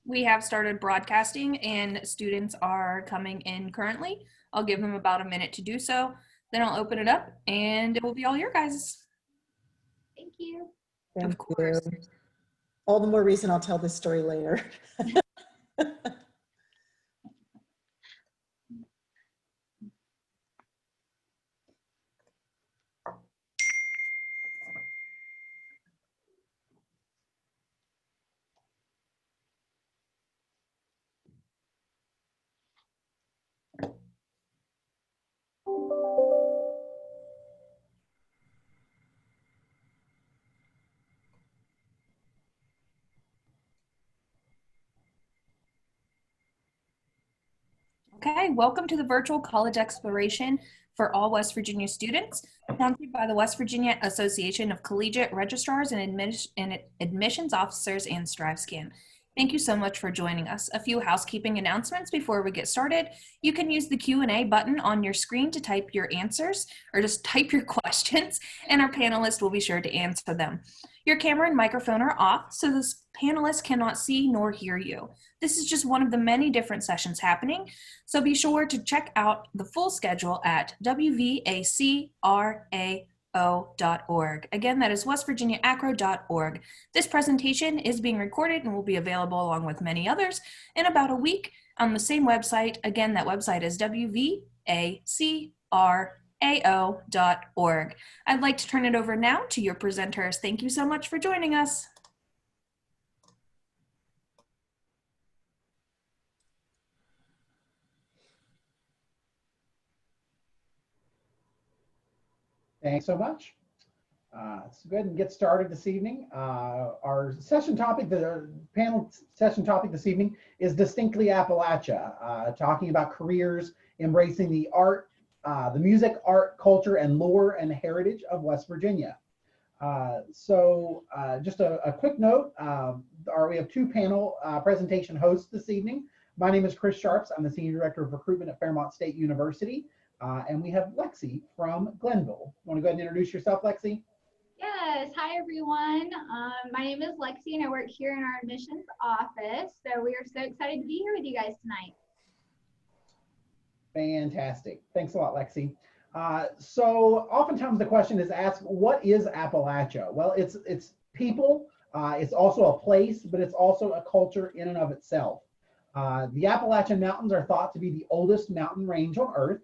We have started broadcasting and students are coming in currently. I'll give them about a minute to do so. Then I'll open it up and it will be all your guys. Thank you. Of course. All the more reason I'll tell this story later. Okay, welcome to the virtual college exploration for all West Virginia students, sponsored by the West Virginia Association of Collegiate Registrars and Admissions Officers and StriveScan. Thank you so much for joining us. A few housekeeping announcements before we get started. You can use the Q&A button on your screen to type your answers or just type your questions, and our panelists will be sure to answer them. Your camera and microphone are off, so the panelists cannot see nor hear you. This is just one of the many different sessions happening, so be sure to check out the full schedule at WVACRAO.org. Again, that is westvirginiaacro.org. This presentation is being recorded and will be available along with many others in about a week on the same website. Again, that website is WVACRAO.org. I'd like to turn it over now to your presenters. Thank you so much for joining us. Thanks so much. Let's go ahead and get started this evening. Our session topic, the panel session topic this evening is distinctly Appalachia, talking about careers embracing the art, the music, art, culture, and lore and heritage of West Virginia. Just a quick note, we have two panel presentation hosts this evening. My name is Chris Sharps. I'm the Senior Director of Recruitment at Fairmont State University. And we have Lexi from Glenville. Want to go ahead and introduce yourself, Lexi? Yes, hi everyone. My name is Lexi and I work here in our admissions office. So we are so excited to be here with you guys tonight. Fantastic. Thanks a lot, Lexi. So oftentimes the question is asked, what is Appalachia? Well, it's people, it's also a place, but it's also a culture in and of itself. The Appalachian Mountains are thought to be the oldest mountain range on Earth.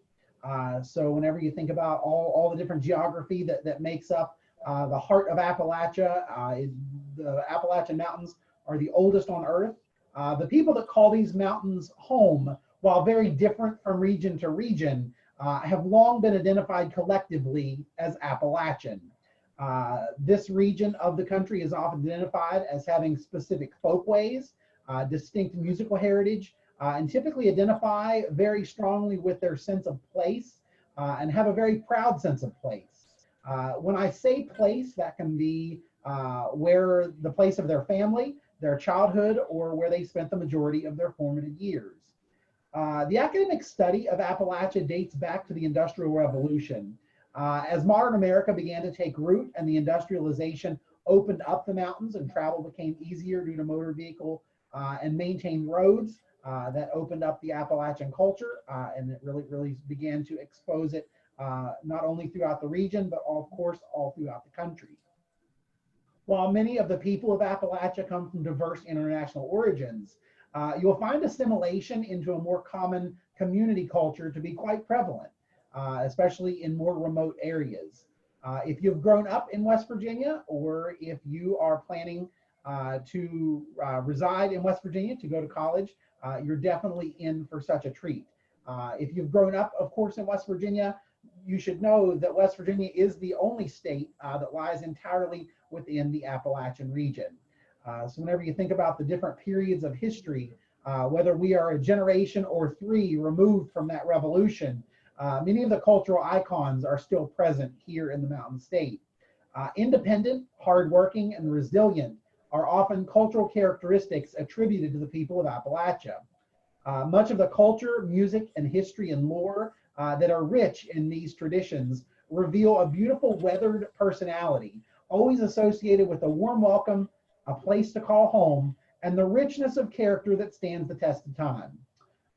So whenever you think about all the different geography that makes up the heart of Appalachia, the Appalachian Mountains are the oldest on Earth. The people that call these mountains home, while very different from region to region, have long been identified collectively as Appalachian. This region of the country is often identified as having specific folkways, distinct musical heritage, and typically identify very strongly with their sense of place and have a very proud sense of place. When I say place, that can be where the place of their family, their childhood, or where they spent the majority of their formative years. The academic study of Appalachia dates back to the Industrial Revolution. As modern America began to take root and the industrialization opened up the mountains and travel became easier due to motor vehicle and maintained roads, that opened up the Appalachian culture, and it really began to expose it not only throughout the region, but of course all throughout the country. While many of the people of Appalachia come from diverse international origins, you'll find assimilation into a more common community culture to be quite prevalent, especially in more remote areas. If you've grown up in West Virginia, or if you are planning to reside in West Virginia to go to college, you're definitely in for such a treat. If you've grown up, of course, in West Virginia, you should know that West Virginia is the only state that lies entirely within the Appalachian region. So whenever you think about the different periods of history, whether we are a generation or three removed from that revolution, many of the cultural icons are still present here in the Mountain State. Independent, hardworking, and resilient are often cultural characteristics attributed to the people of Appalachia. Much of the culture, music, and history and lore that are rich in these traditions reveal a beautiful weathered personality, always associated with a warm welcome, a place to call home, and the richness of character that stands the test of time.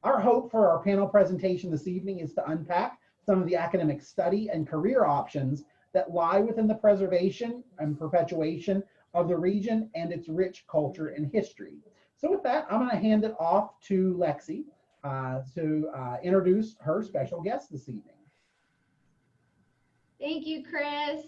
Our hope for our panel presentation this evening is to unpack some of the academic study and career options that lie within the preservation and perpetuation of the region and its rich culture and history. So with that, I'm going to hand it off to Lexi to introduce her special guest this evening. Thank you, Chris.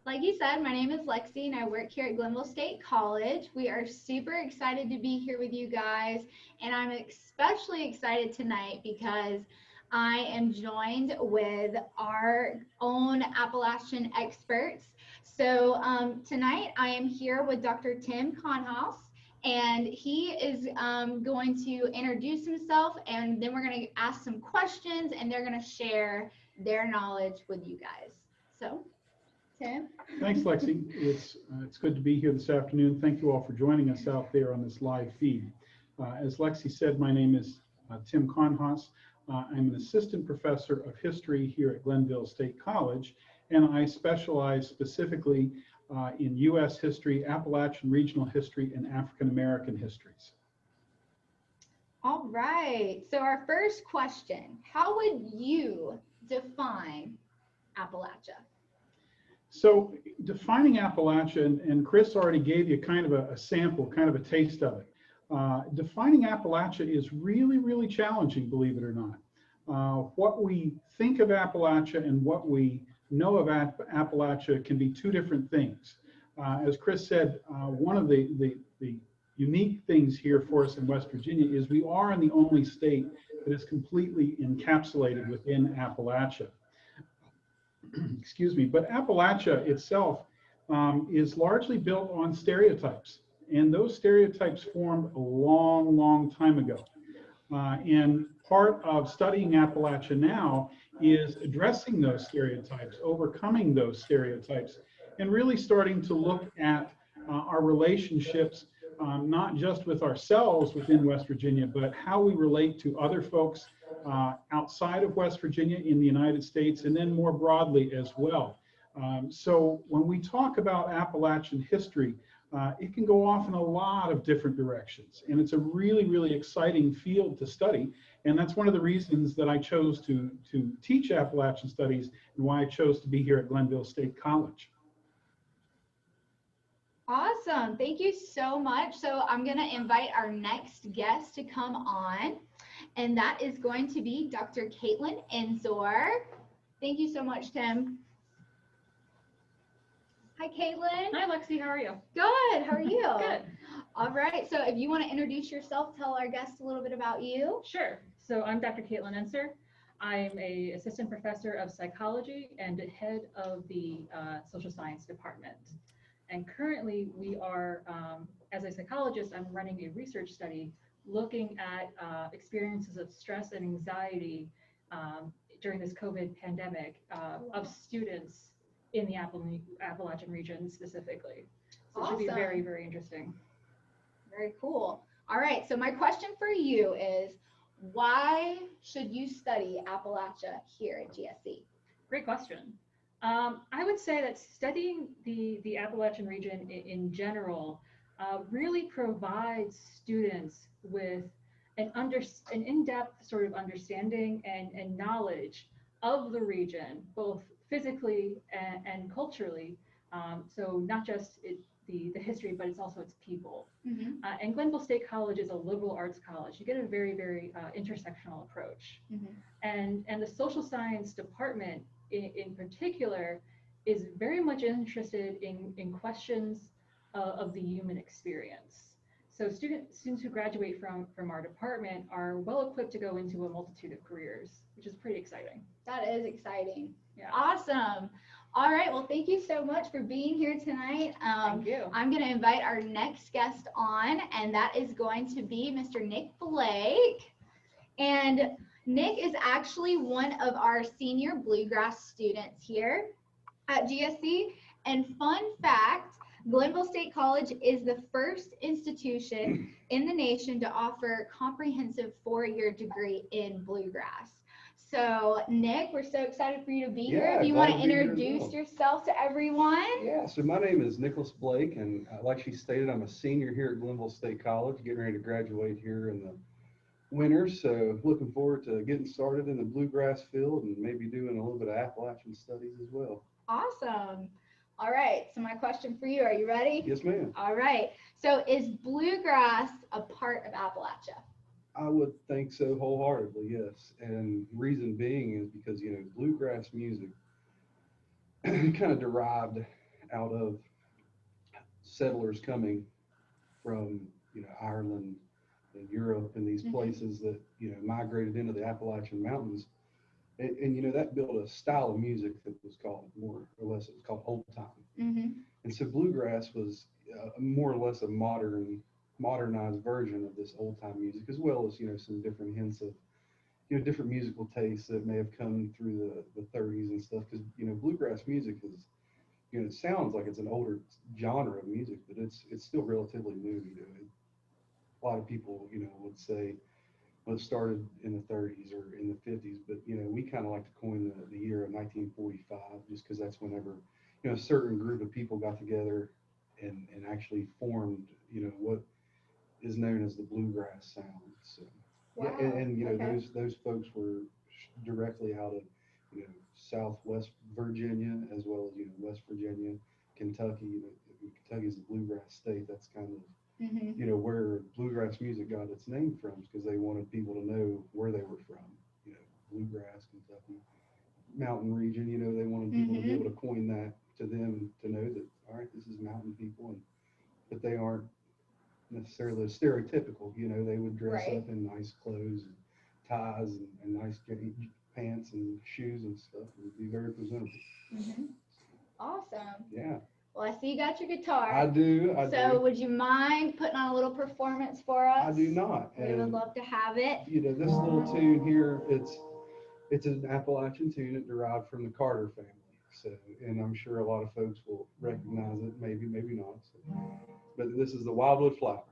Like you said, my name is Lexi and I work here at Glenville State College. We are super excited to be here with you guys, and I'm especially excited tonight because I am joined with our own Appalachian experts. So tonight I am here with Dr. Tim Conhaus, and he is going to introduce himself, and then we're going to ask some questions, and they're going to share their knowledge with you guys. So, Tim. Thanks, Lexi. It's good to be here this afternoon. Thank you all for joining us out there on this live feed. As Lexi said, my name is Tim Conhaus. I'm an assistant professor of history here at Glenville State College, and I specialize specifically in U.S. history, Appalachian regional history, and African American histories. All right. So our first question, how would you define Appalachia? So defining Appalachia, and Chris already gave you kind of a sample, kind of a taste of it. Defining Appalachia is really, really challenging, believe it or not. What we think of Appalachia and what we know of Appalachia can be two different things. As Chris said, one of the unique things here for us in West Virginia is we are the only state that is completely encapsulated within Appalachia. Excuse me, but Appalachia itself is largely built on stereotypes, and those stereotypes formed a long, long time ago. And part of studying Appalachia now is addressing those stereotypes, overcoming those stereotypes, and really starting to look at our relationships, not just with ourselves within West Virginia, but how we relate to other folks outside of West Virginia in the United States, and then more broadly as well. So when we talk about Appalachian history, it can go off in a lot of different directions, and it's a really, really exciting field to study. And that's one of the reasons that I chose to teach Appalachian studies and why I chose to be here at Glenville State College. Awesome. Thank you so much. So I'm going to invite our next guest to come on, and that is going to be Dr. Caitlin Enzor. Thank you so much, Tim. Hi, Caitlin. Hi, Lexi. How are you? Good. How are you? Good. All right. So if you want to introduce yourself, tell our guests a little bit about you. Sure. So I'm Dr. Caitlin Enzor. I'm an assistant professor of psychology and head of the social science department. And currently we are, as a psychologist, I'm running a research study looking at experiences of stress and anxiety during this COVID pandemic of students in the Appalachian region specifically. So it should be very, very interesting. Very cool. All right. So my question for you is, why should you study Appalachia here at GSC? Great question. I would say that studying the Appalachian region in general really provides students with an in-depth sort of understanding and knowledge of the region, both physically and culturally. So not just the history, but it's also its people. Mm-hmm. And Glenville State College is a liberal arts college. You get a very, very intersectional approach. Mm-hmm. And the social science department in particular is very much interested in questions of the human experience. So students who graduate from our department are well equipped to go into a multitude of careers, which is pretty exciting. That is exciting. Yeah. Awesome. All right. Well, thank you so much for being here tonight. Thank you. I'm going to invite our next guest on, and that is going to be Mr. Nick Blake. And Nick is actually one of our senior bluegrass students here at GSC. And fun fact, Glenville State College is the first institution in the nation to offer a comprehensive 4-year degree in bluegrass. So Nick, we're so excited for you to be here. Yeah, If you glad want to to be here as introduce well. yourself to everyone. Yeah, so my name is Nicholas Blake, and like she stated, I'm a senior here at Glenville State College, getting ready to graduate here in the winter. So looking forward to getting started in the bluegrass field and maybe doing a little bit of Appalachian studies as well. Awesome. All right, so my question for you, are you ready? Yes, ma'am. All right, so is bluegrass a part of Appalachia? I would think so wholeheartedly, yes. And reason being is because, you know, bluegrass music kind of derived out of settlers coming from, you know, Ireland and Europe and these places that, you know, migrated into the Appalachian Mountains. And you know, that built a style of music that was called more or less, it was called old time. And so bluegrass was more or less a modernized version of this old time music, as well as, you know, some different hints of, you know, different musical tastes that may have come through the 30s and stuff. Because, you know, bluegrass music is, you know, it sounds like it's an older genre of music, but it's still relatively new. You know, a lot of people, you know, would say, well, it started in the 30s or in the 50s, but, you know, we kind of like to coin the year of 1945, just because that's whenever, you know, a certain group of people got together and actually formed, you know, what is known as the bluegrass sound. So, Wow. yeah, and you know, Okay. those folks were directly out of, you know, Southwest Virginia, as well as, you know, West Virginia, Kentucky. You know, Kentucky's the bluegrass state. That's kind of, you know, where bluegrass music got its name from, because they wanted people to know where they were from. You know, bluegrass, Kentucky, mountain region. You know, they wanted people to be able to coin that to them, to know that, all right, this is mountain people, and but they aren't necessarily stereotypical. You know, they would dress Right. up in nice clothes and ties and nice pants and shoes and stuff, and be very presentable. Awesome. Yeah, Well, I see you got your guitar. I do. So would you mind putting on a little performance for us? I do not. We would love to have it. You know, this little tune here, it's an Appalachian tune. It derived from the Carter family. So, and I'm sure a lot of folks will recognize it, maybe not. So, but this is the Wildwood Flower.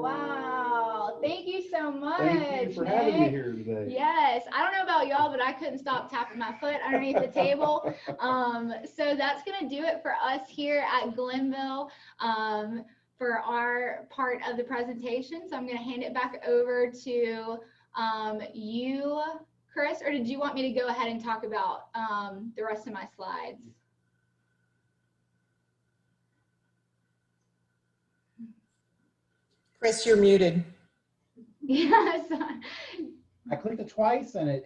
Wow. Thank you so much. Thank you for having me Nick. here today. Yes. I don't know about y'all, but I couldn't stop tapping my foot underneath the table. So that's going to do it for us here at Glenville for our part of the presentation. So I'm going to hand it back over to you, Chris, or did you want me to go ahead and talk about the rest of my slides? Chris, you're muted. Yes. I clicked it twice and it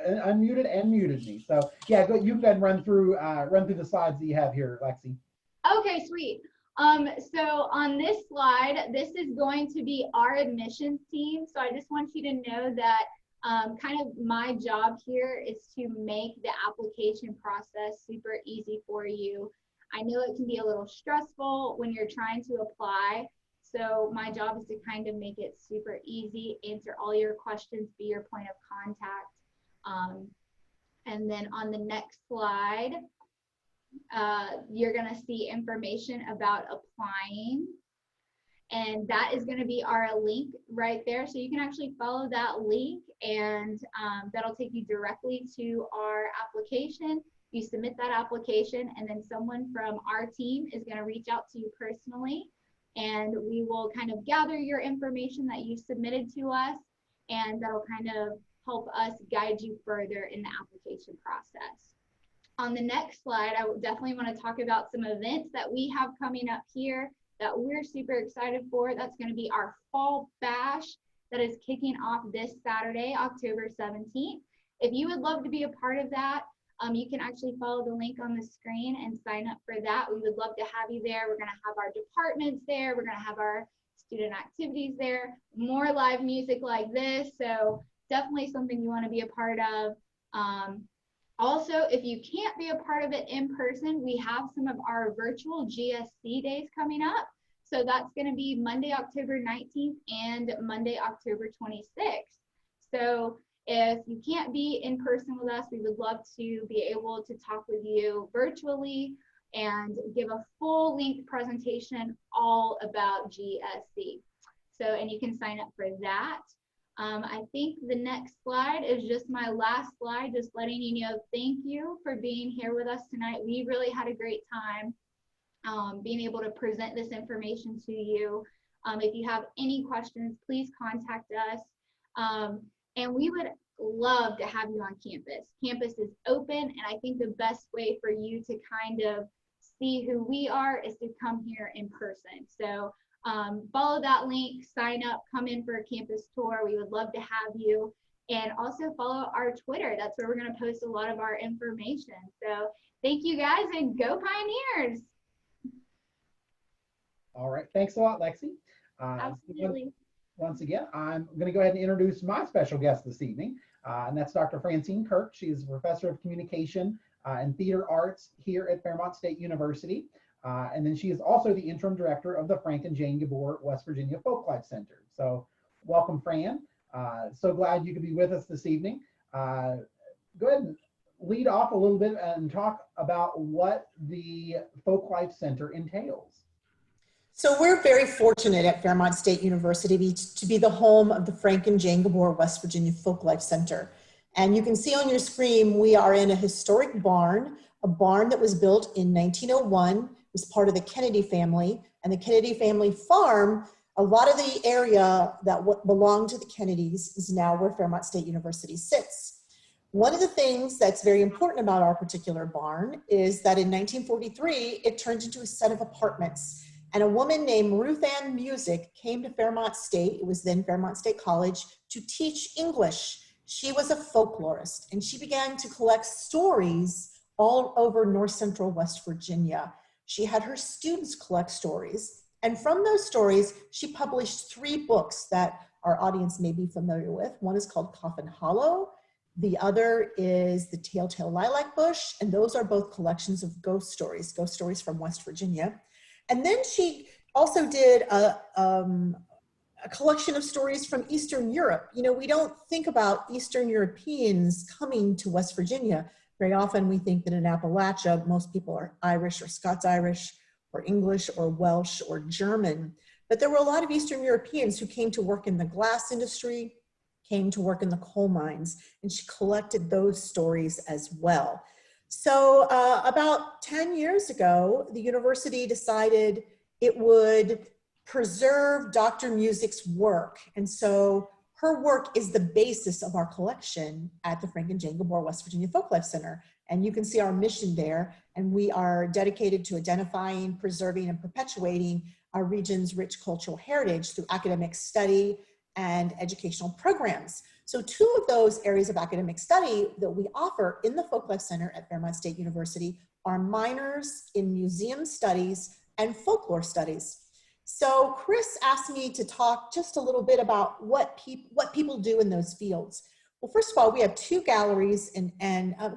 unmuted and muted me. So yeah, go, you can run through the slides that you have here, Lexi. Okay, sweet. So on this slide, this is going to be our admissions team. So I just want you to know that kind of my job here is to make the application process super easy for you. I know it can be a little stressful when you're trying to apply. So my job is to kind of make it super easy, answer all your questions, be your point of contact. And then on the next slide, you're gonna see information about applying. And that is gonna be our link right there. So you can actually follow that link and that'll take you directly to our application. You submit that application and then someone from our team is gonna reach out to you personally, and we will kind of gather your information that you submitted to us, and that'll kind of help us guide you further in the application process. On the next slide, I would definitely want to talk about some events that we have coming up here that we're super excited for. That's going to be our Fall Bash that is kicking off this Saturday, October 17th. If you would love to be a part of that, you can actually follow the link on the screen and sign up for that. We would love to have you there. We're going to have our departments there. We're going to have our student activities there, more live music like this. So definitely something you want to be a part of. Also, if you can't be a part of it in person, we have some of our virtual GSC days coming up. So that's going to be Monday, October 19th and Monday, October 26th. So if you can't be in person with us, we would love to be able to talk with you virtually and give a full length presentation all about GSC. So, and you can sign up for that. I think the next slide is just my last slide, just letting you know, thank you for being here with us tonight. We really had a great time being able to present this information to you. If you have any questions, please contact us. And we would love to have you on campus. Campus is open, and I think the best way for you to kind of see who we are is to come here in person. So follow that link, sign up, come in for a campus tour. We would love to have you. And also follow our Twitter. That's where we're going to post a lot of our information. So thank you guys, and go Pioneers. All right. Thanks a lot, Lexi. Absolutely. Once again, I'm going to go ahead and introduce my special guest this evening, and that's Dr. Francine Kirk. She is a professor of communication and theater arts here at Fairmont State University. And then she is also the interim director of the Frank and Jane Gabor West Virginia Folklife Center. So welcome, Fran. So glad you could be with us this evening. Go ahead and lead off a little bit and talk about what the Folklife Center entails. So we're very fortunate at Fairmont State University to be the home of the Frank and Jane Gabor West Virginia Folklife Center. And you can see on your screen, we are in a historic barn, a barn that was built in 1901, was part of the Kennedy family. And the Kennedy family farm, a lot of the area that belonged to the Kennedys is now where Fairmont State University sits. One of the things that's very important about our particular barn is that in 1943, it turned into a set of apartments. And a woman named Ruth Ann Music came to Fairmont State, it was then Fairmont State College, to teach English. She was a folklorist, and she began to collect stories all over north central West Virginia. She had her students collect stories, and from those stories, she published 3 books that our audience may be familiar with. One is called Coffin Hollow. The other is The Telltale Lilac Bush, and those are both collections of ghost stories from West Virginia. And then she also did a collection of stories from Eastern Europe. You know, we don't think about Eastern Europeans coming to West Virginia. Very often we think that in Appalachia, most people are Irish or Scots-Irish or English or Welsh or German. But there were a lot of Eastern Europeans who came to work in the glass industry, came to work in the coal mines, and she collected those stories as well. So about 10 years ago, the university decided it would preserve Dr. Music's work. And so her work is the basis of our collection at the Frank and Jane Gabor West Virginia Folklife Center. And you can see our mission there. And we are dedicated to identifying, preserving, and perpetuating our region's rich cultural heritage through academic study and educational programs. So 2 of those areas of academic study that we offer in the Folklife Center at Fairmont State University are minors in museum studies and folklore studies. So Chris asked me to talk just a little bit about what people do in those fields. Well, first of all, we have 2 galleries, and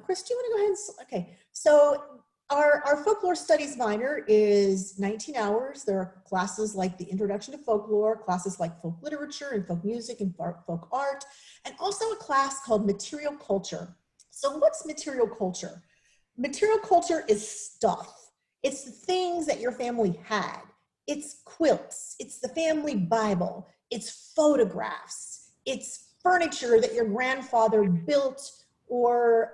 Chris, do you want to go ahead and, okay. So our folklore studies minor is 19 hours. There are classes like the Introduction to Folklore, classes like folk literature and folk music and folk art, and also a class called Material Culture. So what's material culture? Material culture is stuff. It's the things that your family had. It's quilts, it's the family Bible, it's photographs, it's furniture that your grandfather built, or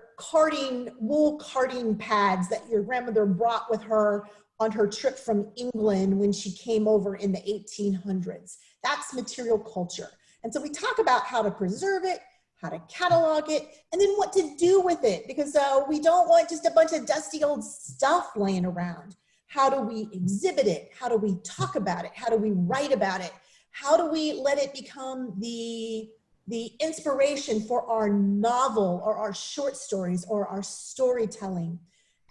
wool carding pads that your grandmother brought with her on her trip from England when she came over in the 1800s. That's material culture. And so we talk about how to preserve it, how to catalog it, and then what to do with it, because we don't want just a bunch of dusty old stuff laying around. How do we exhibit it? How do we talk about it? How do we write about it? How do we let it become the inspiration for our novel or our short stories or our storytelling?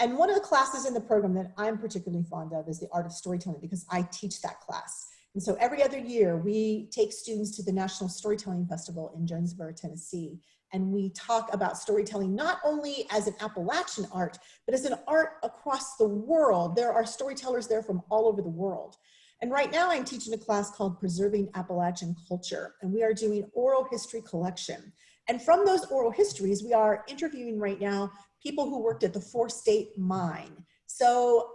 And one of the classes in the program that I'm particularly fond of is the art of storytelling, because I teach that class. And so every other year we take students to the National Storytelling Festival in Jonesboro, Tennessee. And we talk about storytelling not only as an Appalachian art, but as an art across the world. There are storytellers there from all over the world. And right now I'm teaching a class called Preserving Appalachian Culture, and we are doing oral history collection. And from those oral histories, we are interviewing right now people who worked at the Four-State Mine. So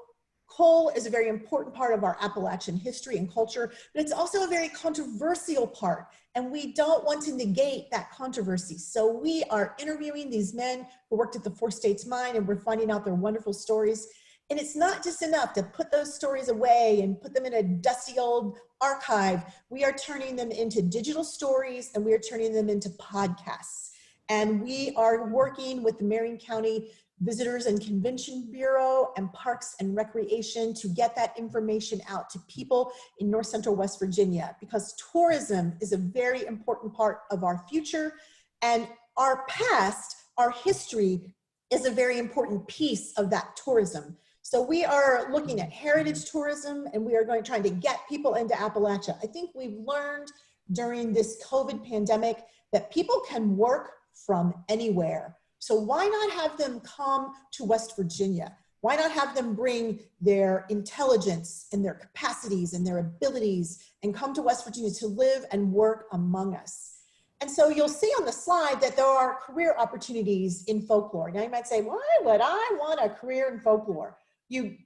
coal is a very important part of our Appalachian history and culture, but it's also a very controversial part, and we don't want to negate that controversy. So we are interviewing these men who worked at the Four-States Mine, and we're finding out their wonderful stories. And it's not just enough to put those stories away and put them in a dusty old archive. We are turning them into digital stories, and we are turning them into podcasts. And we are working with the Marion County Visitors and Convention Bureau and Parks and Recreation to get that information out to people in North Central West Virginia, because tourism is a very important part of our future, and our past, our history, is a very important piece of that tourism. So we are looking at heritage tourism, and we are trying to get people into Appalachia. I think we've learned during this COVID pandemic that people can work from anywhere. So why not have them come to West Virginia? Why not have them bring their intelligence and their capacities and their abilities and come to West Virginia to live and work among us? And so you'll see on the slide that there are career opportunities in folklore. Now you might say, why would I want a career in folklore? You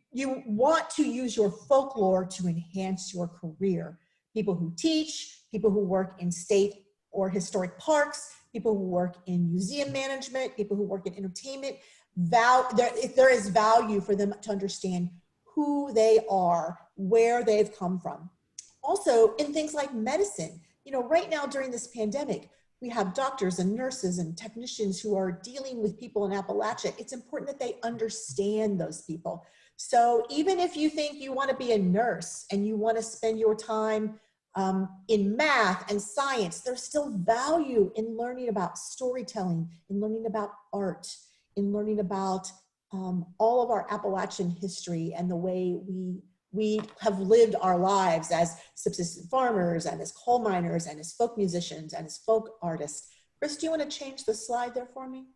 want to use your folklore to enhance your career. People who teach, people who work in state or historic parks, people who work in museum management, people who work in entertainment, there is value for them to understand who they are, where they've come from. Also in things like medicine, you know, right now during this pandemic, we have doctors and nurses and technicians who are dealing with people in Appalachia. It's important that they understand those people. So even if you think you want to be a nurse and you want to spend your time in math and science, there's still value in learning about storytelling, in learning about art, in learning about all of our Appalachian history and the way we have lived our lives as subsistence farmers and as coal miners and as folk musicians and as folk artists. Chris, do you want to change the slide there for me?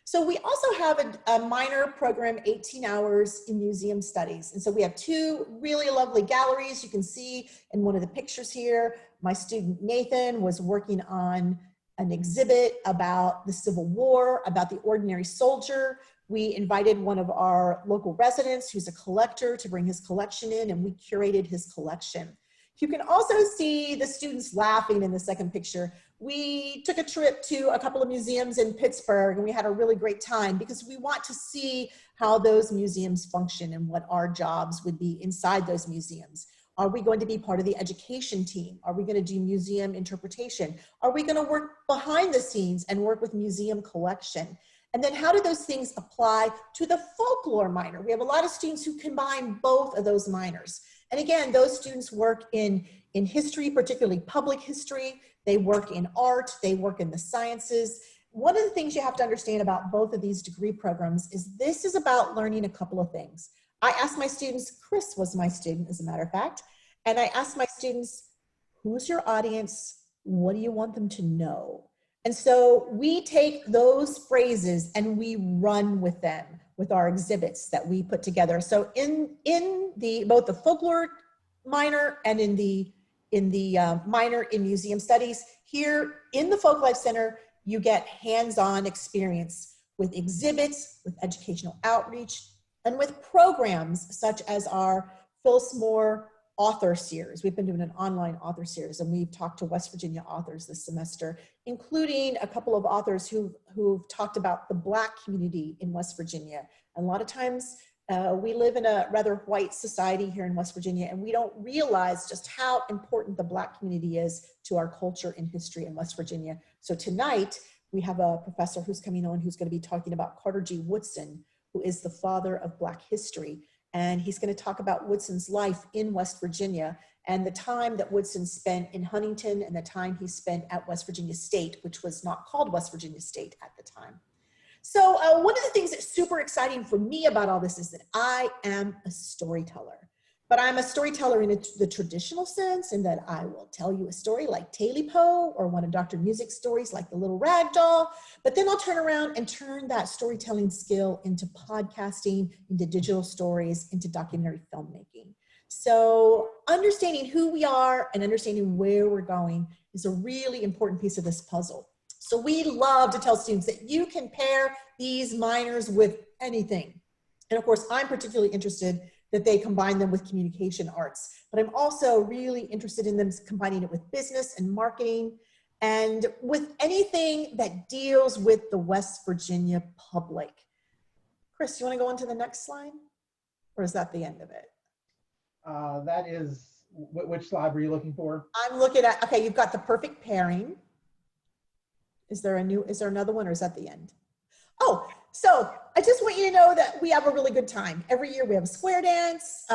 So we also have a minor program, 18 hours in museum studies. And so we have two really lovely galleries. You can see in one of the pictures here, my student Nathan was working on an exhibit about the Civil War, about the ordinary soldier. We invited one of our local residents who's a collector to bring his collection in, and we curated his collection. You can also see the students laughing in the second picture. We took a trip to a couple of museums in Pittsburgh, and we had a really great time because we want to see how those museums function and what our jobs would be inside those museums. Are we going to be part of the education team? Are we going to do museum interpretation? Are we going to work behind the scenes and work with museum collection? And then how do those things apply to the folklore minor? We have a lot of students who combine both of those minors. And again, those students work in history, particularly public history. They work in art, they work in the sciences. One of the things you have to understand about both of these degree programs is this is about learning a couple of things. I asked my students, Chris was my student as a matter of fact, and I asked my students, who's your audience? What do you want them to know? And so we take those phrases and we run with them with our exhibits that we put together. So in both the folklore minor and in the minor in museum studies, here in the Folklife Center, you get hands-on experience with exhibits, with educational outreach, and with programs such as our Phyllis Moore author series. We've been doing an online author series, and we've talked to West Virginia authors this semester, including a couple of authors who've talked about the Black community in West Virginia. And a lot of times we live in a rather white society here in West Virginia, and we don't realize just how important the Black community is to our culture and history in West Virginia. So tonight we have a professor who's coming on who's going to be talking about Carter G. Woodson, who is the father of Black history. And he's going to talk about Woodson's life in West Virginia and the time that Woodson spent in Huntington and the time he spent at West Virginia State, which was not called West Virginia State at the time. So one of the things that's super exciting for me about all this is that I am a storyteller. But I'm a storyteller in the traditional sense, in that I will tell you a story like Taily Poe or one of Dr. Music's stories like The Little Rag Doll. But then I'll turn around and turn that storytelling skill into podcasting, into digital stories, into documentary filmmaking. So understanding who we are and understanding where we're going is a really important piece of this puzzle. So we love to tell students that you can pair these minors with anything. And of course, I'm particularly interested that they combine them with communication arts, but I'm also really interested in them combining it with business and marketing and with anything that deals with the West Virginia public. Chris, you want to go on to the next slide? Or is that the end of it? That is, which slide were you looking for? I'm looking at, okay, you've got the perfect pairing. Is there another one, or is that the end? Oh, so I just want you to know that we have a really good time. Every year we have a square dance.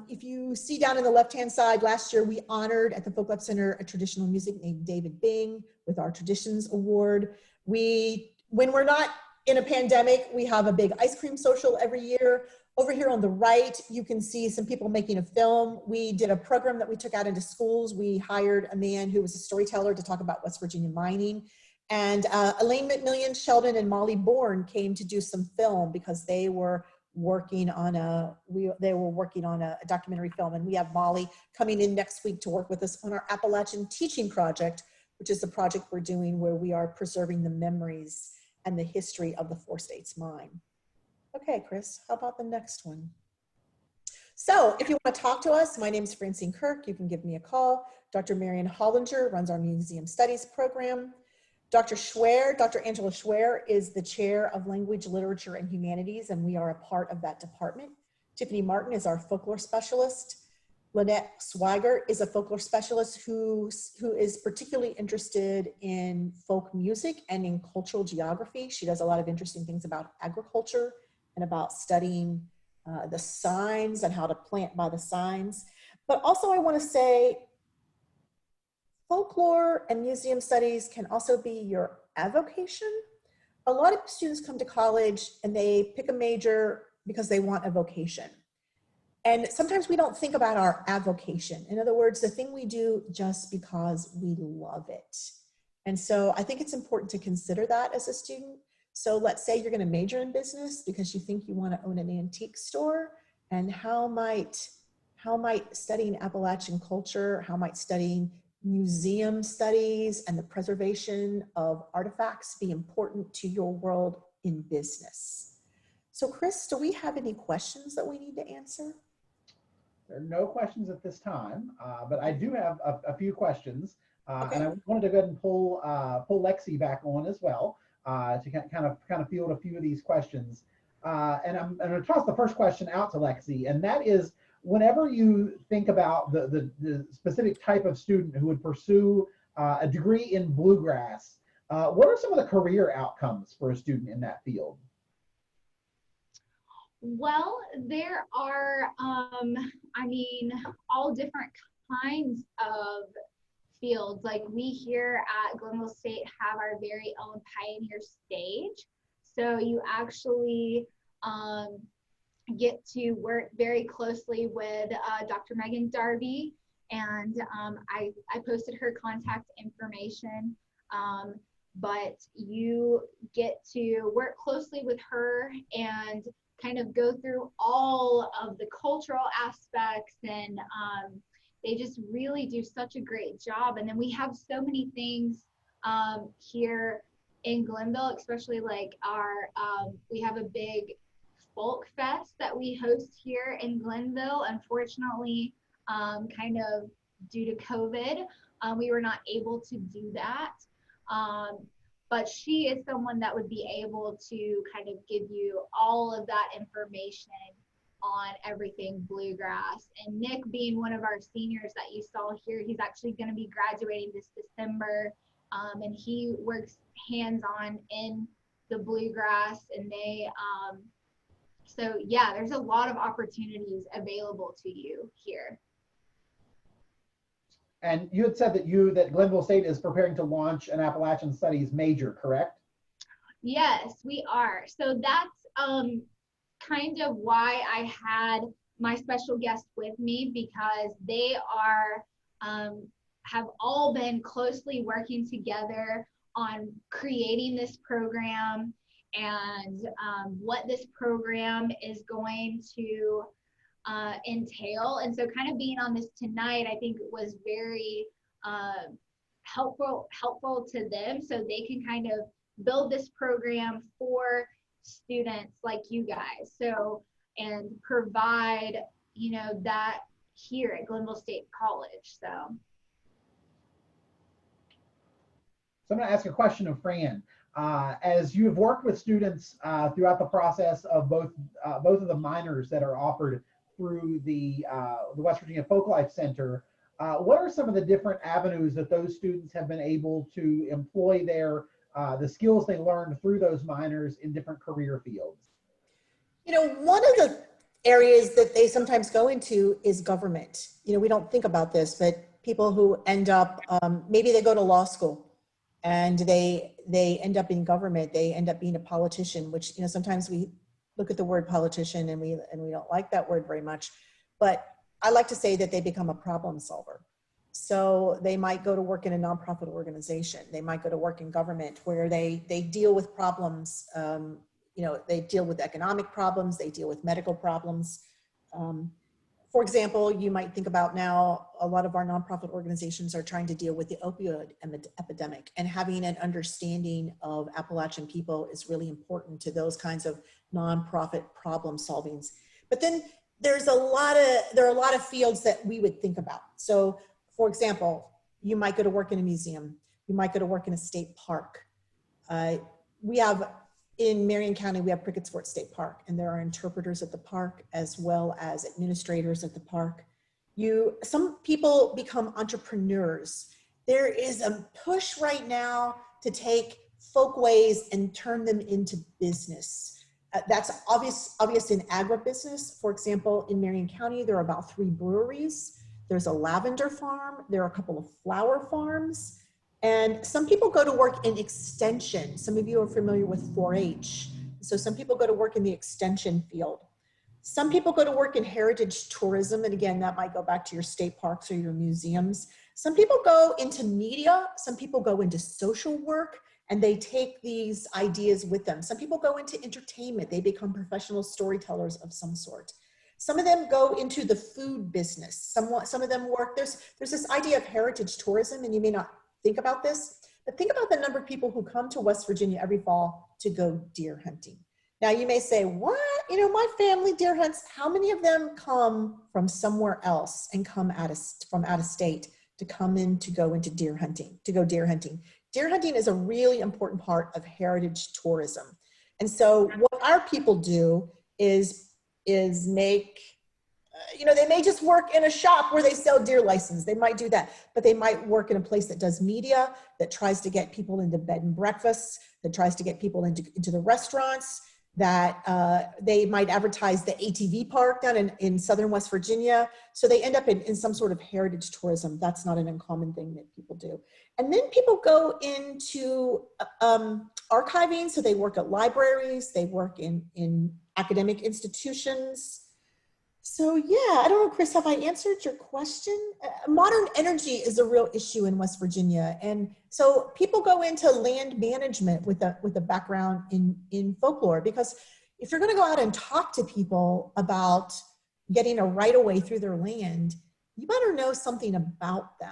If you see down in the left-hand side, last year we honored at the Folklife Center a traditional music named David Bing with our Traditions Award. When we're not in a pandemic, we have a big ice cream social every year. Over here on the right, you can see some people making a film. We did a program that we took out into schools. We hired a man who was a storyteller to talk about West Virginia mining. And Elaine McMillian, Sheldon, and Molly Bourne came to do some film because they were working on a documentary film. And we have Molly coming in next week to work with us on our Appalachian Teaching Project, which is the project we're doing where we are preserving the memories and the history of the Four States mine. Okay, Chris, how about the next one? So if you want to talk to us, my name is Francine Kirk. You can give me a call. Dr. Marion Hollinger runs our Museum Studies program. Dr. Angela Schwer is the chair of Language, Literature, and Humanities, and we are a part of that department. Tiffany Martin is our folklore specialist. Lynette Swiger is a folklore specialist who is particularly interested in folk music and in cultural geography. She does a lot of interesting things about agriculture and about studying the signs and how to plant by the signs. But also I want to say, folklore and museum studies can also be your avocation. A lot of students come to college and they pick a major because they want a vocation. And sometimes we don't think about our avocation. In other words, the thing we do just because we love it. And so I think it's important to consider that as a student. So let's say you're going to major in business because you think you want to own an antique store. And how might studying Appalachian culture, how might studying museum studies and the preservation of artifacts be important to your world in business? So Chris, do we have any questions that we need to answer? There are no questions at this time, but I do have a few questions. Okay. And I wanted to go ahead and pull Lexi back on as well to kind of field a few of these questions. And I'm going to toss the first question out to Lexi, and that is, whenever you think about the specific type of student who would pursue a degree in bluegrass, what are some of the career outcomes for a student in that field? Well, there are, all different kinds of fields. Like we here at Glenville State have our very own Pioneer Stage. So you actually get to work very closely with Dr. Megan Darby, and I posted her contact information, but you get to work closely with her and kind of go through all of the cultural aspects, and they just really do such a great job. And then we have so many things here in Glenville, especially like we have a big folk fest that we host here in Glenville. Unfortunately, kind of due to COVID, we were not able to do that. But she is someone that would be able to kind of give you all of that information on everything bluegrass. And Nick, being one of our seniors that you saw here, he's actually going to be graduating this December, and he works hands-on in the bluegrass, and So yeah, there's a lot of opportunities available to you here. And you had said that Glenville State is preparing to launch an Appalachian Studies major, correct? Yes, we are. So that's kind of why I had my special guest with me, because they are have all been closely working together on creating this program and what this program is going to entail. And so kind of being on this tonight, I think it was very helpful to them, so they can kind of build this program for students like you guys. So, and provide, you know, that here at Glenville State College. So I'm going to ask a question of Fran. As you have worked with students throughout the process of both of the minors that are offered through the West Virginia Folklife Center, what are some of the different avenues that those students have been able to employ the skills they learned through those minors in different career fields? You know, one of the areas that they sometimes go into is government. You know, we don't think about this, but people who end up, maybe they go to law school and they end up in government, they end up being a politician, which, you know, sometimes we look at the word politician and we don't like that word very much, but I like to say that they become a problem solver. So they might go to work in a nonprofit organization. They might go to work in government where they deal with problems. You know, they deal with economic problems, they deal with medical problems. For example, you might think about now, a lot of our nonprofit organizations are trying to deal with the opioid epidemic, and having an understanding of Appalachian people is really important to those kinds of nonprofit problem solvings. But then there are a lot of fields that we would think about. So for example, you might go to work in a museum, you might go to work in a state park. We have, in Marion County, we have Prickett Sports State Park, and there are interpreters at the park as well as administrators at the park. Some people become entrepreneurs. There is a push right now to take folkways and turn them into business. That's obvious in agribusiness. For example, in Marion County, there are about 3 breweries. There's a lavender farm. There are a couple of flower farms. And some people go to work in extension. Some of you are familiar with 4-H. So some people go to work in the extension field. Some people go to work in heritage tourism. And again, that might go back to your state parks or your museums. Some people go into media. Some people go into social work, and they take these ideas with them. Some people go into entertainment. They become professional storytellers of some sort. Some of them go into the food business. Some of them work, there's this idea of heritage tourism, and you may not think about this, but think about the number of people who come to West Virginia every fall to go deer hunting. Now you may say, what? You know, my family deer hunts. How many of them come from somewhere else and come from out of state to come in to go into deer hunting, to go deer hunting? Deer hunting is a really important part of heritage tourism. And so what our people do is make, you know, they may just work in a shop where they sell deer license. They might do that, but they might work in a place that does media, that tries to get people into bed and breakfasts, that tries to get people into the restaurants, that they might advertise the ATV park down in southern West Virginia. So they end up in some sort of heritage tourism. That's not an uncommon thing that people do. And then people go into archiving. So they work at libraries, they work in academic institutions. So yeah, I don't know, Chris, have I answered your question? Modern energy is a real issue in West Virginia. And so people go into land management with a background in folklore, because if you're gonna go out and talk to people about getting a right-of-way through their land, you better know something about them.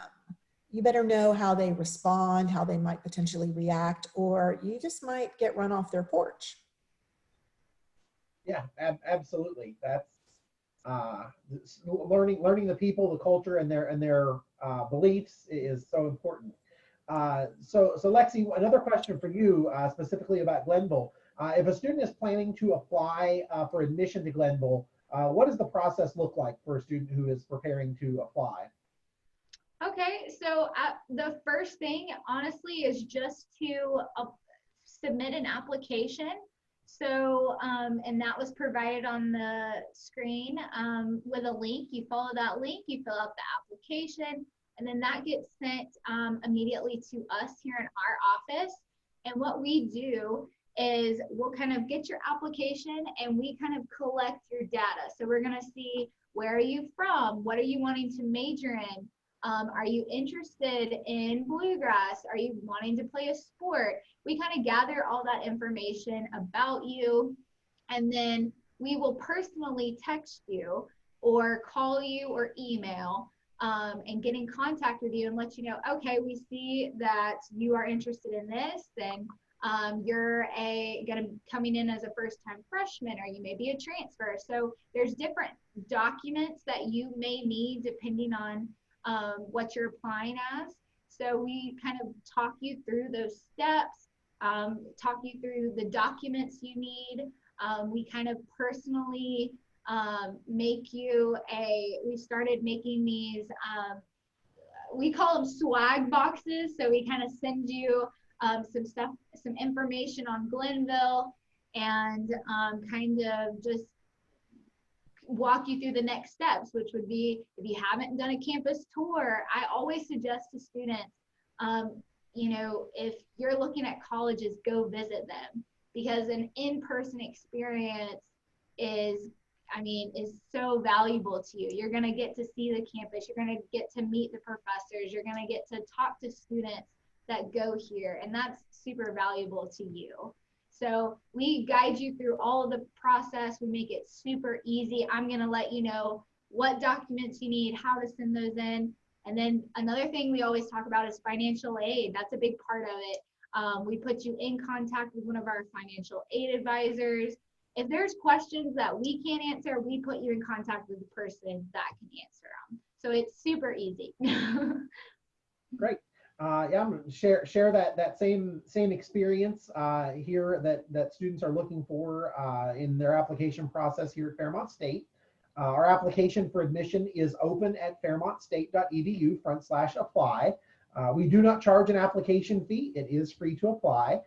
You better know how they respond, how they might potentially react, or you just might get run off their porch. Yeah, absolutely. That's learning the people, the culture, and their beliefs is so important. So Lexi, another question for you, specifically about Glenville. If a student is planning to apply for admission to Glenville, what does the process look like for a student who is preparing to apply? Okay, so the first thing, honestly, is just to submit an application So, and that was provided on the screen with a link. You follow that link, you fill out the application, and then that gets sent immediately to us here in our office. And what we do is we'll kind of get your application and we kind of collect your data. So we're going to see, where are you from? What are you wanting to major in? Are you interested in bluegrass? Are you wanting to play a sport? We kind of gather all that information about you, and then we will personally text you or call you or email and get in contact with you and let you know, okay, we see that you are interested in this, then you're coming in as a first-time freshman, or you may be a transfer. So there's different documents that you may need depending on what you're applying as. So we kind of talk you through those steps, talk you through the documents you need. We kind of personally make you we started making these, we call them swag boxes. So we kind of send you some stuff, some information on Glenville, and kind of just walk you through the next steps, which would be, if you haven't done a campus tour, I always suggest to students, you know, if you're looking at colleges, go visit them, because an in-person experience is so valuable to you. You're going to get to see the campus. You're going to get to meet the professors. You're going to get to talk to students that go here, and that's super valuable to you. So we guide you through all of the process. We make it super easy. I'm going to let you know what documents you need, how to send those in. And then another thing we always talk about is financial aid. That's a big part of it. We put you in contact with one of our financial aid advisors. If there's questions that we can't answer, we put you in contact with the person that can answer them. So it's super easy. Great. Yeah, I'm going to share that same experience here that students are looking for in their application process here at Fairmont State. Our application for admission is open at fairmontstate.edu/apply. We do not charge an application fee. It is free to apply.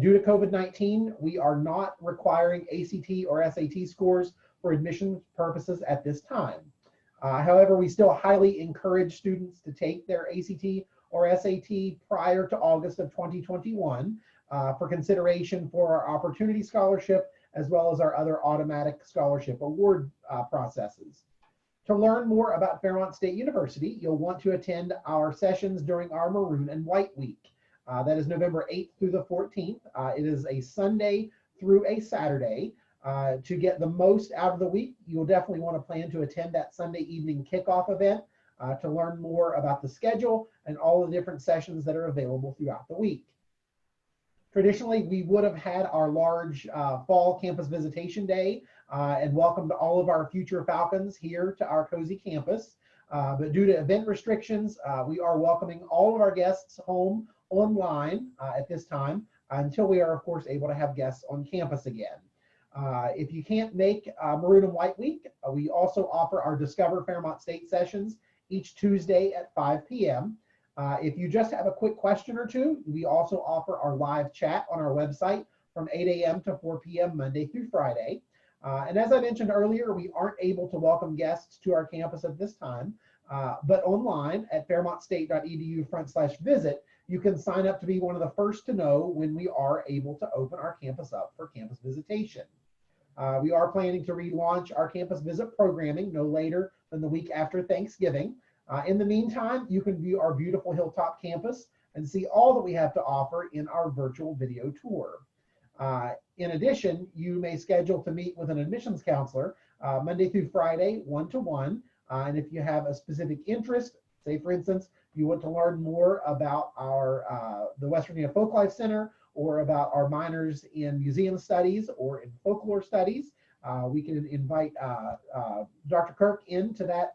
Due to COVID-19, we are not requiring ACT or SAT scores for admission purposes at this time. However, we still highly encourage students to take their ACT or SAT prior to August of 2021 for consideration for our Opportunity Scholarship, as well as our other automatic scholarship award processes. To learn more about Fairmont State University, you'll want to attend our sessions during our Maroon and White Week. That is November 8th through the 14th. It is a Sunday through a Saturday. To get the most out of the week, you'll definitely want to plan to attend that Sunday evening kickoff event to learn more about the schedule and all the different sessions that are available throughout the week. Traditionally, we would have had our large fall campus visitation day and welcomed all of our future Falcons here to our cozy campus. But due to event restrictions, we are welcoming all of our guests home online at this time until we are, of course, able to have guests on campus again. If you can't make Maroon and White Week, we also offer our Discover Fairmont State sessions each Tuesday at 5 p.m. If you just have a quick question or two, we also offer our live chat on our website from 8 a.m. to 4 p.m. Monday through Friday. And as I mentioned earlier, we aren't able to welcome guests to our campus at this time, but online at fairmontstate.edu/visit, you can sign up to be one of the first to know when we are able to open our campus up for campus visitation. We are planning to relaunch our campus visit programming no later than the week after Thanksgiving. In the meantime, you can view our beautiful Hilltop campus and see all that we have to offer in our virtual video tour. In addition, you may schedule to meet with an admissions counselor Monday through Friday, 1-to-1. And if you have a specific interest, say for instance, you want to learn more about our the West Virginia Folklife Center, or about our minors in museum studies or in folklore studies, we can invite Dr. Kirk into that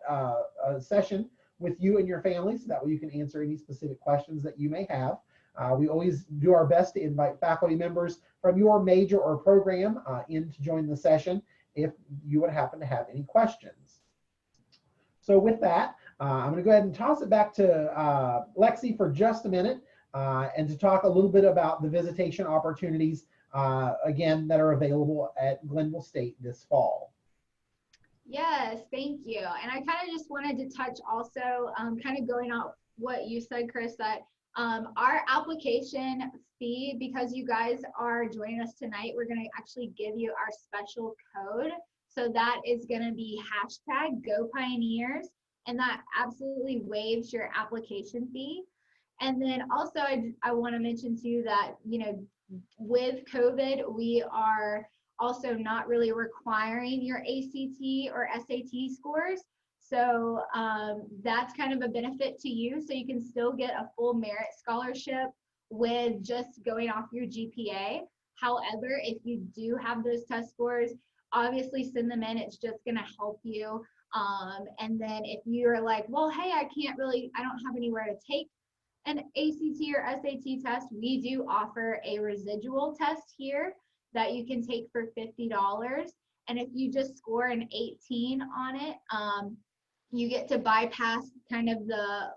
session with you and your family, so that way you can answer any specific questions that you may have. We always do our best to invite faculty members from your major or program in to join the session if you would happen to have any questions. So with that, I'm going to go ahead and toss it back to Lexi for just a minute and to talk a little bit about the visitation opportunities again, that are available at Glenville State this fall. Yes, thank you. And I kind of just wanted to touch also, kind of going off what you said, Chris, that our application fee, because you guys are joining us tonight, we're going to actually give you our special code. So that is going to be #GoPioneers, and that absolutely waives your application fee. And then also I want to mention too that, you know, with COVID, we are also not really requiring your ACT or SAT scores. So that's kind of a benefit to you. So you can still get a full merit scholarship with just going off your GPA. However, if you do have those test scores, obviously send them in. It's just going to help you. And then if you're like, well, hey, I don't have anywhere to take an ACT or SAT test, we do offer a residual test here that you can take for $50. And if you just score an 18 on it, you get to bypass kind of the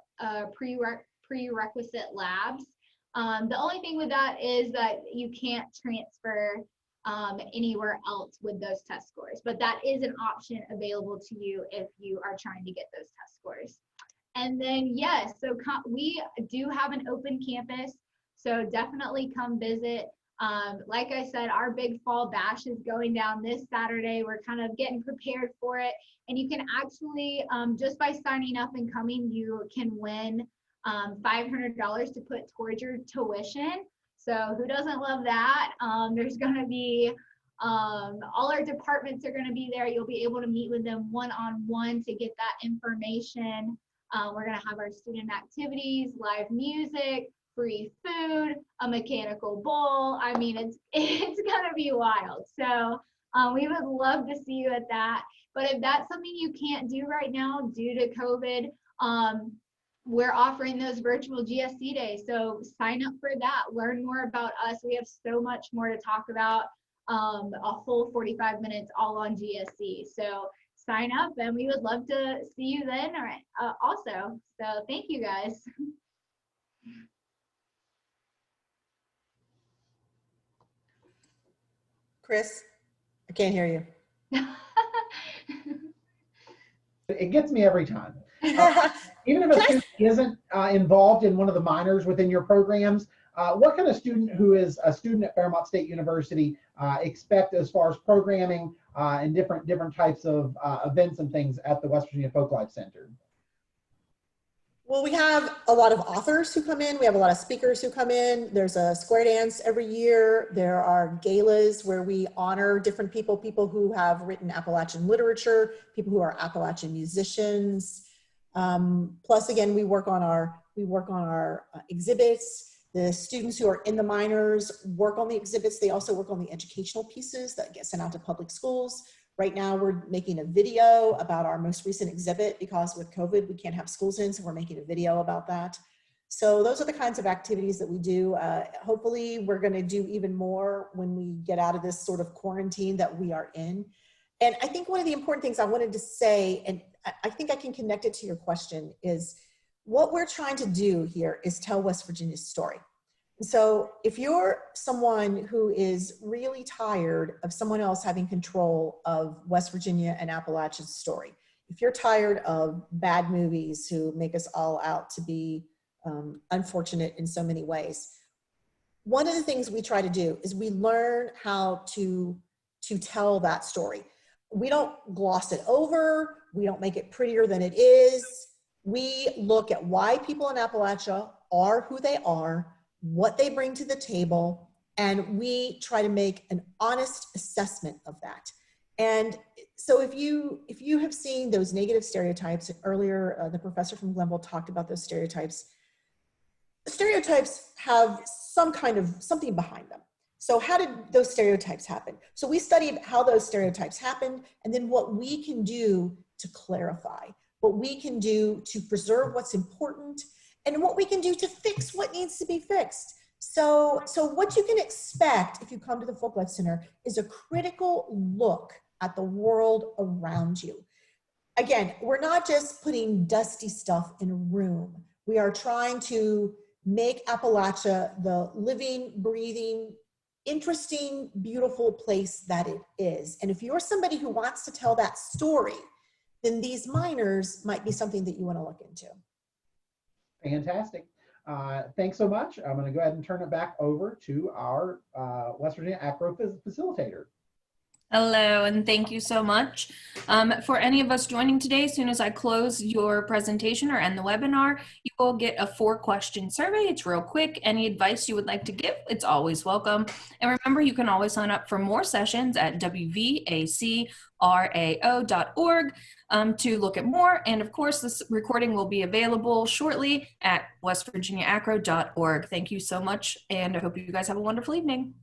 prerequisite labs. The only thing with that is that you can't transfer anywhere else with those test scores, but that is an option available to you if you are trying to get those test scores. And then, yes, so we do have an open campus, so definitely come visit. Like I said, our big fall bash is going down this Saturday. We're kind of getting prepared for it. And you can actually, just by signing up and coming, you can win $500 to put towards your tuition. So who doesn't love that? There's going to be, all our departments are going to be there. You'll be able to meet with them one-on-one to get that information. We're going to have our student activities, live music, free food, a mechanical bull. I mean, it's going to be wild. So we would love to see you at that. But if that's something you can't do right now due to COVID, we're offering those virtual GSC days. So sign up for that. Learn more about us. We have so much more to talk about, a whole 45 minutes all on GSC. So sign up, and we would love to see you then also. So thank you, guys. Chris, I can't hear you. It gets me every time. Even if a student isn't involved in one of the minors within your programs, what can a student who is a student at Fairmont State University expect as far as programming and different types of events and things at the West Virginia Folklife Center? Well, we have a lot of authors who come in. We have a lot of speakers who come in. There's a square dance every year. There are galas where we honor different people who have written Appalachian literature, people who are Appalachian musicians. Plus, again, we work on our exhibits. The students who are in the minors work on the exhibits. They also work on the educational pieces that get sent out to public schools. Right now, we're making a video about our most recent exhibit because with COVID, we can't have schools in, so we're making a video about that. So those are the kinds of activities that we do. Hopefully, we're going to do even more when we get out of this sort of quarantine that we are in. And I think one of the important things I wanted to say, and I think I can connect it to your question, is what we're trying to do here is tell West Virginia's story. So if you're someone who is really tired of someone else having control of West Virginia and Appalachia's story, if you're tired of bad movies who make us all out to be unfortunate in so many ways, one of the things we try to do is we learn how to tell that story. We don't gloss it over. We don't make it prettier than it is. We look at why people in Appalachia are who they are, what they bring to the table, and we try to make an honest assessment of that. And so if you have seen those negative stereotypes, earlier the professor from Glenville talked about those stereotypes. Stereotypes have something behind them. So how did those stereotypes happen? So we studied how those stereotypes happened, and then what we can do to clarify, what we can do to preserve what's important, and what we can do to fix what needs to be fixed. So what you can expect if you come to the Folklife Center is a critical look at the world around you. Again, we're not just putting dusty stuff in a room. We are trying to make Appalachia the living, breathing interesting, beautiful place that it is. And if you're somebody who wants to tell that story, then these miners might be something that you want to look into. Fantastic. Thanks so much. I'm going to go ahead and turn it back over to our West Virginia ACRO facilitator. Hello, and thank you so much. For any of us joining today, as soon as I close your presentation or end the webinar, you will get a 4-question survey. It's real quick. Any advice you would like to give, it's always welcome. And remember, you can always sign up for more sessions at WVACRAO.org to look at more. And of course, this recording will be available shortly at westvirginiaacro.org. Thank you so much, and I hope you guys have a wonderful evening.